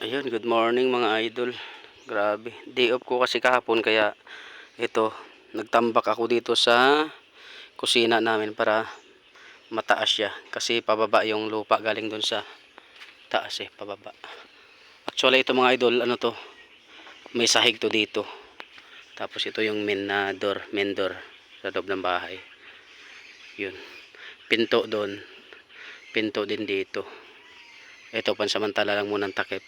Ayun, good morning mga idol. Grabe, day off ko kasi kahapon kaya ito, nagtambak ako dito sa kusina namin para mataas siya kasi pababa yung lupa galing dun sa taas pababa. Actually ito mga idol, ano to? May sahig to dito. Tapos ito yung main door sa loob ng bahay. Yun. Pinto doon. Pinto din dito. Ito pansamantala lang munang takip.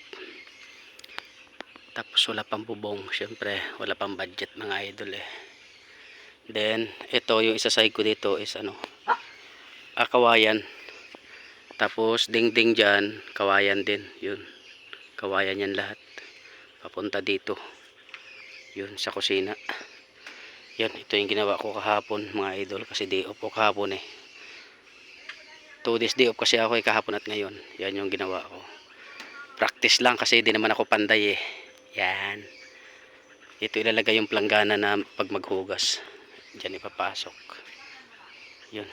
Tapos wala pang bubong, syempre wala pang budget mga idol Then ito yung isa side ko dito is kawayan. Tapos dingding dyan, kawayan din. Yun, kawayan yan lahat. Papunta dito. Yun sa kusina. Yan, ito yung ginawa ko kahapon mga idol kasi day off ko kahapon 2 days day off kasi ako kahapon at ngayon. Yan yung ginawa ko. Practice lang kasi di naman ako panday Yan. Ito ilalagay yung planggana na pag maghugas. Diyan ipapasok. Yun.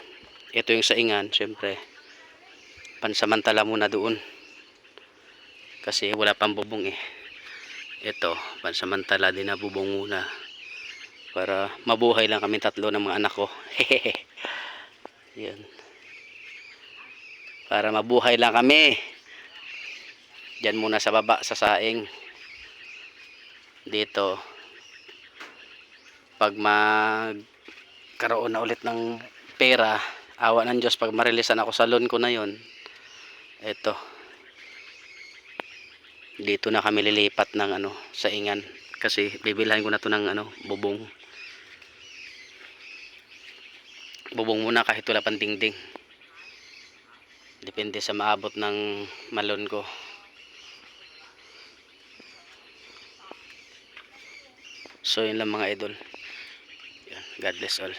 Ito yung saingan, syempre. Pansamantala muna doon. Kasi wala pang bubong Ito, pansamantala din na bubong muna. Para mabuhay lang kami tatlo ng mga anak ko. Yan. Para mabuhay lang kami. Diyan muna sa baba, sa saing. Dito. Pag magkaroon na ulit ng pera, awa ng Diyos, pag marilisan ako sa loan ko na yon, eto dito na kami lilipat ng saingan kasi bibilhan ko na to ng bubong muna kahit wala pang dingding, depende sa maabot ng malon ko. So yun lang mga idol. God bless all.